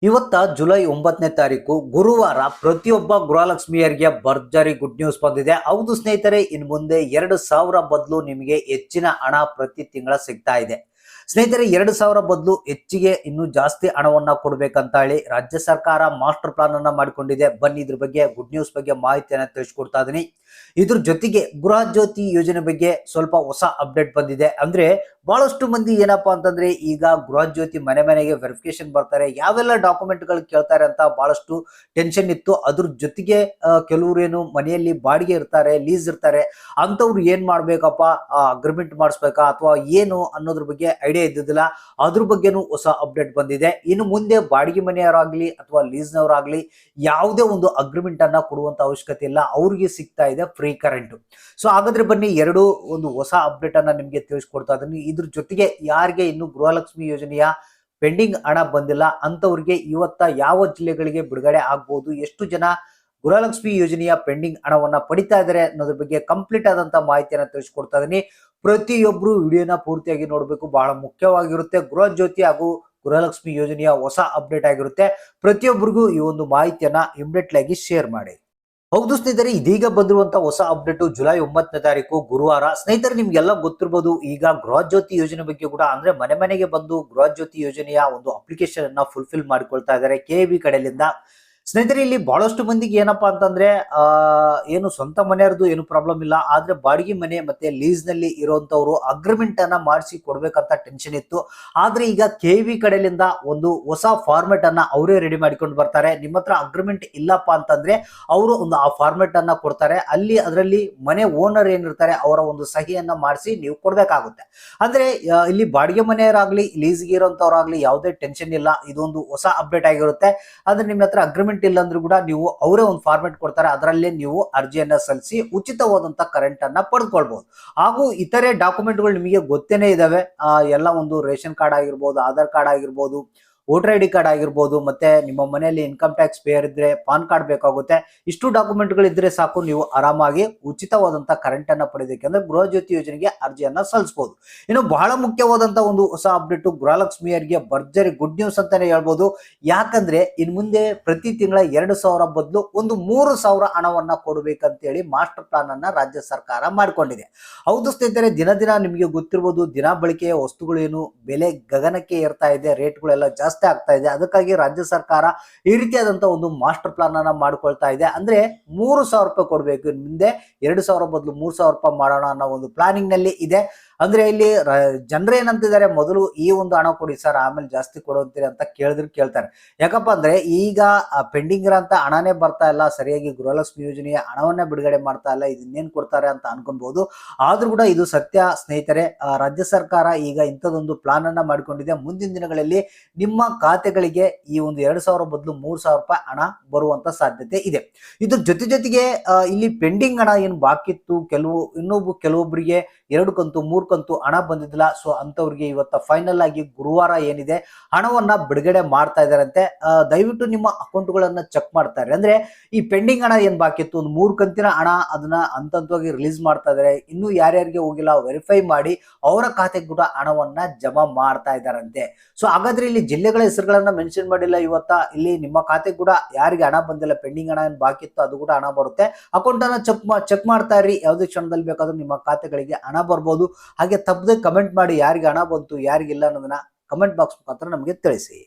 ಇವತ್ತ ಜುಲೈ 9ನೇ ತಾರೀಕು ಗುರುವಾರ ಪ್ರತಿಯೊಬ್ಬ ಗೃಹಲಕ್ಷ್ಮಿಯರಿಗೆ ಭರ್ಜರಿ ಗುಡ್ ನ್ಯೂಸ್ ಬಂದಿದೆ. ಹೌದು ಸ್ನೇಹಿತರೆ, ಇನ್ನು ಮುಂದೆ 2,000 ಬದಲು ನಿಮಗೆ ಹೆಚ್ಚಿನ ಹಣ ಪ್ರತಿ ತಿಂಗಳ ಸಿಗ್ತಾ ಇದೆ. ಸ್ನೇಹಿತರೆ, 2,000 ಬದಲು ಹೆಚ್ಚಿಗೆ ಇನ್ನೂ ಜಾಸ್ತಿ ಹಣವನ್ನ ಕೊಡ್ಬೇಕಂತ ಹೇಳಿ ರಾಜ್ಯ ಸರ್ಕಾರ ಮಾಸ್ಟರ್ ಪ್ಲಾನ್ ಅನ್ನ ಮಾಡಿಕೊಂಡಿದೆ. ಬನ್ನಿ ಇದ್ರ ಬಗ್ಗೆ ಗುಡ್ ನ್ಯೂಸ್ ಬಗ್ಗೆ ಮಾಹಿತಿಯನ್ನ ತಿಳಿಸ್ಕೊಡ್ತಾ ಇದೀನಿ. ಇದ್ರ ಜೊತೆಗೆ ಗೃಹ ಜ್ಯೋತಿ ಯೋಜನೆ ಬಗ್ಗೆ ಸ್ವಲ್ಪ ಹೊಸ ಅಪ್ಡೇಟ್ ಬಂದಿದೆ. ಅಂದ್ರೆ ಬಹಳಷ್ಟು ಮಂದಿ ಏನಪ್ಪಾ ಅಂತಂದ್ರೆ ಈಗ ಗೃಹ ಜ್ಯೋತಿ ಮನೆ ಮನೆಗೆ ವೆರಿಫಿಕೇಶನ್ ಬರ್ತಾರೆ, ಯಾವೆಲ್ಲ ಡಾಕ್ಯುಮೆಂಟ್ ಗಳು ಕೇಳ್ತಾರೆ ಅಂತ ಬಹಳಷ್ಟು ಟೆನ್ಷನ್ ಇತ್ತು. ಅದ್ರ ಜೊತೆಗೆ ಕೆಲವರು ಏನು ಮನೆಯಲ್ಲಿ ಬಾಡಿಗೆ ಇರ್ತಾರೆ, ಲೀಸ್ ಇರ್ತಾರೆ, ಅಂತವ್ರು ಏನ್ ಮಾಡ್ಬೇಕಪ್ಪ, ಅಗ್ರಿಮೆಂಟ್ ಮಾಡಿಸ್ಬೇಕಾ ಅಥವಾ ಏನು ಅನ್ನೋದ್ರ ಬಗ್ಗೆ ಐಡಿಯಾ ಇದ್ದಿದ್ದಿಲ್ಲ. ಅದ್ರ ಬಗ್ಗೆನೂ ಹೊಸ ಅಪ್ಡೇಟ್ ಬಂದಿದೆ. ಇನ್ನು ಮುಂದೆ ಬಾಡಿಗೆ ಮನೆಯವರಾಗ್ಲಿ ಅಥವಾ ಲೀಸ್ನವರಾಗ್ಲಿ ಯಾವುದೇ ಒಂದು ಅಗ್ರಿಮೆಂಟ್ ಅನ್ನ ಕೊಡುವಂತ ಅವಶ್ಯಕತೆ ಇಲ್ಲ, ಅವ್ರಿಗೆ ಸಿಗ್ತಾ ಇದೆ ಫ್ರೀ ಕರೆಂಟ್. ಸೊ ಹಾಗಾದ್ರೆ ಬನ್ನಿ ಎರಡು ಒಂದು ಹೊಸ ಅಪ್ಡೇಟ್ ಅನ್ನ ನಿಮ್ಗೆ ತಿಳಿಸ್ಕೊಡ್ತಾ ಇದೀನಿ. ಇದ್ರ ಜೊತೆಗೆ ಯಾರಿಗೆ ಇನ್ನು ಗೃಹಲಕ್ಷ್ಮಿ ಯೋಜನೆಯ ಪೆಂಡಿಂಗ್ ಹಣ ಬಂದಿಲ್ಲ ಅಂತವ್ರಿಗೆ ಇವತ್ತ ಯಾವ ಜಿಲ್ಲೆಗಳಿಗೆ ಬಿಡುಗಡೆ ಆಗ್ಬಹುದು, ಎಷ್ಟು ಜನ ಗೃಹಲಕ್ಷ್ಮಿ ಯೋಜನೆಯ ಪೆಂಡಿಂಗ್ ಹಣವನ್ನ ಪಡಿತಾ ಇದ್ದಾರೆ ಅನ್ನೋದ್ರ ಬಗ್ಗೆ ಕಂಪ್ಲೀಟ್ ಆದಂತ ಮಾಹಿತಿಯನ್ನ ತಿಳಿಸ್ಕೊಡ್ತಾ ಇದೀನಿ. ಪ್ರತಿಯೊಬ್ರು ವಿಡಿಯೋನ ಪೂರ್ತಿಯಾಗಿ ನೋಡ್ಬೇಕು, ಬಹಳ ಮುಖ್ಯವಾಗಿರುತ್ತೆ. ಗೃಹ ಜ್ಯೋತಿ ಹಾಗೂ ಗೃಹಲಕ್ಷ್ಮಿ ಯೋಜನೆಯ ಹೊಸ ಅಪ್ಡೇಟ್ ಆಗಿರುತ್ತೆ. ಪ್ರತಿಯೊಬ್ಬರಿಗೂ ಈ ಒಂದು ಮಾಹಿತಿಯನ್ನ ಇಮಿಡಿಯೇಟ್ಲಿ ಆಗಿ ಶೇರ್ ಮಾಡಿ. ಹೌದು ಸ್ನೇಹಿತರೆ, ಇದೀಗ ಬಂದಿರುವಂತಹ ಹೊಸ ಅಪ್ಡೇಟ್ ಜುಲೈ 9ನೇ ತಾರೀಕು ಗುರುವಾರ. ಸ್ನೇಹಿತರೆ, ನಿಮ್ಗೆಲ್ಲ ಗೊತ್ತಿರಬಹುದು, ಈಗ ಗೃಹ ಜ್ಯೋತಿ ಯೋಜನೆ ಬಗ್ಗೆ ಕೂಡ ಅಂದ್ರೆ ಮನೆ ಮನೆಗೆ ಬಂದು ಗೃಹ ಜ್ಯೋತಿ ಯೋಜನೆಯ ಒಂದು ಅಪ್ಲಿಕೇಶನ್ ಅನ್ನ ಫುಲ್ಫಿಲ್ ಮಾಡಿಕೊಳ್ತಾ ಇದ್ದಾರೆ ಕೆಬಿ ಕಡೆಯಿಂದ. ಸ್ನೇಹಿತರೆ, ಇಲ್ಲಿ ಬಹಳಷ್ಟು ಮಂದಿಗೆ ಏನಪ್ಪಾ ಅಂತಂದ್ರೆ ಏನು ಸ್ವಂತ ಮನೆಯವ್ರದ್ದು ಏನು ಪ್ರಾಬ್ಲಮ್ ಇಲ್ಲ, ಆದ್ರೆ ಬಾಡಿಗೆ ಮನೆ ಮತ್ತೆ ಲೀಸ್ ನಲ್ಲಿ ಇರುವಂತವ್ರು ಅಗ್ರಿಮೆಂಟ್ ಅನ್ನ ಮಾಡಿಸಿ ಕೊಡ್ಬೇಕಂತ ಟೆನ್ಷನ್ ಇತ್ತು. ಆದ್ರೆ ಈಗ ಕೆವಿ ಕಡೆಯಿಂದ ಒಂದು ಹೊಸ ಫಾರ್ಮೆಟ್ ಅನ್ನ ಅವರೇ ರೆಡಿ ಮಾಡಿಕೊಂಡು ಬರ್ತಾರೆ. ನಿಮ್ಮ ಹತ್ರ ಅಗ್ರಿಮೆಂಟ್ ಇಲ್ಲಪ್ಪ ಅಂತಂದ್ರೆ ಅವರು ಒಂದು ಆ ಫಾರ್ಮೆಟ್ ಅನ್ನ ಕೊಡ್ತಾರೆ. ಅದರಲ್ಲಿ ಮನೆ ಓನರ್ ಏನಿರ್ತಾರೆ ಅವರ ಒಂದು ಸಹಿಯನ್ನ ಮಾಡಿಸಿ ನೀವು ಕೊಡ್ಬೇಕಾಗುತ್ತೆ. ಅಂದ್ರೆ ಇಲ್ಲಿ ಬಾಡಿಗೆ ಮನೆಯವರಾಗ್ಲಿ ಲೀಸ್ಗೆ ಇರೋಂಥವ್ರಾಗ್ಲಿ ಯಾವುದೇ ಟೆನ್ಷನ್ ಇಲ್ಲ. ಇದೊಂದು ಹೊಸ ಅಪ್ಡೇಟ್ ಆಗಿರುತ್ತೆ. ಆದ್ರೆ ನಿಮ್ಮ ಹತ್ರ ಅಗ್ರಿಮೆಂಟ್ ಇಲ್ಲ ಅಂದ್ರೂ ಕೂಡ ನೀವು ಅವರೇ ಒಂದು ಫಾರ್ಮೆಟ್ ಕೊಡ್ತಾರೆ, ಅದರಲ್ಲೇ ನೀವು ಅರ್ಜಿಯನ್ನ ಸಲ್ಲಿಸಿ ಉಚಿತವಾದಂತ ಕರೆಂಟ್ ಅನ್ನ ಪಡೆದುಕೊಳ್ಬಹುದು. ಹಾಗೂ ಇತರೆ ಡಾಕ್ಯುಮೆಂಟ್ಗಳು ನಿಮಗೆ ಗೊತ್ತೇನೆ ಇದಾವೆ. ಎಲ್ಲ ಒಂದು ರೇಷನ್ ಕಾರ್ಡ್ ಆಗಿರ್ಬೋದು, ಆಧಾರ್ ಕಾರ್ಡ್ ಆಗಿರ್ಬೋದು, ವೋಟರ್ ಐ ಡಿ ಕಾರ್ಡ್ ಆಗಿರ್ಬೋದು, ಮತ್ತೆ ನಿಮ್ಮ ಮನೆಯಲ್ಲಿ ಇನ್ಕಮ್ ಟ್ಯಾಕ್ಸ್ ಪೇಯರ್ ಇದ್ರೆ ಪಾನ್ ಕಾರ್ಡ್ ಬೇಕಾಗುತ್ತೆ. ಇಷ್ಟು ಡಾಕ್ಯುಮೆಂಟ್ಗಳು ಇದ್ರೆ ಸಾಕು, ನೀವು ಆರಾಮಾಗಿ ಉಚಿತವಾದಂತ ಕರೆಂಟ್ ಅನ್ನ ಪಡೆಯೋದಕ್ಕೆ ಅಂದ್ರೆ ಗೃಹ ಜ್ಯೋತಿ ಯೋಜನೆಗೆ ಅರ್ಜಿಯನ್ನ ಸಲ್ಲಿಸಬಹುದು. ಇನ್ನು ಬಹಳ ಮುಖ್ಯವಾದಂತ ಒಂದು ಹೊಸ ಅಪ್ಡೇಟ್ ಗೃಹಲಕ್ಷ್ಮಿಯರಿಗೆ ಭರ್ಜರಿ ಗುಡ್ ನ್ಯೂಸ್ ಅಂತಾನೆ ಹೇಳ್ಬೋದು. ಯಾಕಂದ್ರೆ ಇನ್ ಮುಂದೆ ಪ್ರತಿ ತಿಂಗಳ 2,000 ಬದಲು ಒಂದು 3,000 ಹಣವನ್ನ ಕೊಡಬೇಕಂತೇಳಿ ಮಾಸ್ಟರ್ ಪ್ಲಾನ್ ಅನ್ನ ರಾಜ್ಯ ಸರ್ಕಾರ ಮಾಡಿಕೊಂಡಿದೆ. ಹೌದು ಸ್ನೇಹಿತರೆ, ದಿನ ದಿನ ನಿಮಗೆ ಗೊತ್ತಿರಬಹುದು, ದಿನ ಬಳಕೆಯ ವಸ್ತುಗಳು ಏನು ಬೆಲೆ ಗಗನಕ್ಕೆ ಏರ್ತಾ ಇದೆ, ರೇಟ್ಗಳೆಲ್ಲ ಜಾಸ್ತಿ ಆಗ್ತಾ ಇದೆ. ಅದಕ್ಕಾಗಿ ರಾಜ್ಯ ಸರ್ಕಾರ ಈ ರೀತಿಯಾದಂತ ಒಂದು ಮಾಸ್ಟರ್ ಪ್ಲಾನ್ ಅನ್ನ ಮಾಡ್ಕೊಳ್ತಾ ಇದೆ. ಅಂದ್ರೆ 3,000 ರೂಪಾಯಿ ಕೊಡ್ಬೇಕು, ಮುಂದೆ 2,000 ಬದಲು 3,000 ರೂಪಾಯಿ ಮಾಡೋಣ ಅನ್ನೋ ಒಂದು ಪ್ಲಾನಿಂಗ್ ನಲ್ಲಿ ಇದೆ. ಅಂದ್ರೆ ಇಲ್ಲಿ ಜನರು ಏನಂತಿದ್ದಾರೆ, ಮೊದಲು ಈ ಒಂದು ಹಣ ಕೊಡಿ ಸರ್, ಆಮೇಲೆ ಜಾಸ್ತಿ ಕೊಡುವಂತೀರಿ ಅಂತ ಕೇಳ್ತಾರೆ. ಯಾಕಪ್ಪ ಅಂದ್ರೆ ಈಗ ಪೆಂಡಿಂಗ್ ಇರೋಂತ ಹಣನೇ ಬರ್ತಾ ಇಲ್ಲ, ಸರಿಯಾಗಿ ಗೃಹಲಕ್ಷ್ಮಿ ಯೋಜನೆಯ ಹಣವನ್ನ ಬಿಡುಗಡೆ ಮಾಡ್ತಾ ಇಲ್ಲ, ಇದನ್ನೇನ್ ಕೊಡ್ತಾರೆ ಅಂತ ಅನ್ಕೊಬಹುದು. ಆದ್ರೂ ಕೂಡ ಇದು ಸತ್ಯ ಸ್ನೇಹಿತರೆ. ರಾಜ್ಯ ಸರ್ಕಾರ ಈಗ ಇಂಥದೊಂದು ಪ್ಲಾನ್ ಅನ್ನ ಮಾಡಿಕೊಂಡಿದೆ. ಮುಂದಿನ ದಿನಗಳಲ್ಲಿ ನಿಮ್ಮ ಖಾತೆಗಳಿಗೆ ಈ ಒಂದು 2,000 ಬದಲು 3,000 ರೂಪಾಯಿ ಹಣ ಬರುವಂತ ಸಾಧ್ಯತೆ ಇದೆ. ಇದ್ರ ಜೊತೆಗೆ ಇಲ್ಲಿ ಪೆಂಡಿಂಗ್ ಹಣ ಏನು ಬಾಕಿ ಇತ್ತು, ಕೆಲವೊಬ್ಬರಿಗೆ 2 ಕಂತು 3 ಕಂತು ಹಣ ಬಂದಿದ್ದಿಲ್ಲ. ಸೊ ಅಂತವ್ರಿಗೆ ಇವತ್ತ ಫೈನಲ್ ಆಗಿ ಗುರುವಾರ ಏನಿದೆ ಹಣವನ್ನ ಬಿಡುಗಡೆ ಮಾಡ್ತಾ ಇದಾರಂತೆ. ದಯವಿಟ್ಟು ನಿಮ್ಮ ಅಕೌಂಟ್ಗಳನ್ನ ಚೆಕ್ ಮಾಡ್ತಾರೆ. ಅಂದ್ರೆ ಈ ಪೆಂಡಿಂಗ್ ಹಣ ಏನ್ ಬಾಕಿ ಇತ್ತು, ಒಂದು 3 ಕಂತಿನ ಹಣ ಅದನ್ನ ಹಂತವಾಗಿ ರಿಲೀಸ್ ಮಾಡ್ತಾ ಇದಾರೆ. ಇನ್ನು ಯಾರ್ಯಾರಿಗೆ ಹೋಗಿಲ್ಲ ವೆರಿಫೈ ಮಾಡಿ ಅವರ ಖಾತೆಗೆ ಕೂಡ ಹಣವನ್ನ ಜಮಾ ಮಾಡ್ತಾ ಇದಾರಂತೆ. ಸೊ ಹಾಗಾದ್ರೆ ಇಲ್ಲಿ ಜಿಲ್ಲೆಗಳ ಹೆಸರುಗಳನ್ನ ಮೆನ್ಷನ್ ಮಾಡಿಲ್ಲ. ಇವತ್ತ ಇಲ್ಲಿ ನಿಮ್ಮ ಖಾತೆ ಕೂಡ ಯಾರಿಗೆ ಹಣ ಬಂದಿಲ್ಲ, ಪೆಂಡಿಂಗ್ ಹಣ ಏನ್ ಬಾಕಿ ಇತ್ತು ಅದು ಕೂಡ ಹಣ ಬರುತ್ತೆ. ಅಕೌಂಟ್ ಅನ್ನ ಚೆಕ್ ಮಾಡ್ತಾ ಇರಿ, ಯಾವುದೇ ಕ್ಷಣದಲ್ಲಿ ಬೇಕಾದ್ರೂ ನಿಮ್ಮ ಖಾತೆಗಳಿಗೆ ಹಣ ಬರ್ಬೋದು. ಹಾಗೆ ತಪ್ಪದೆ ಕಮೆಂಟ್ ಮಾಡಿ ಯಾರಿಗೆ ಹಣ ಬಂತು ಯಾರಿಗಿಲ್ಲ ಅನ್ನೋದನ್ನ ಕಮೆಂಟ್ ಬಾಕ್ಸ್ ಮುಖಾಂತರ ನಮಗೆ ತಿಳಿಸಿ.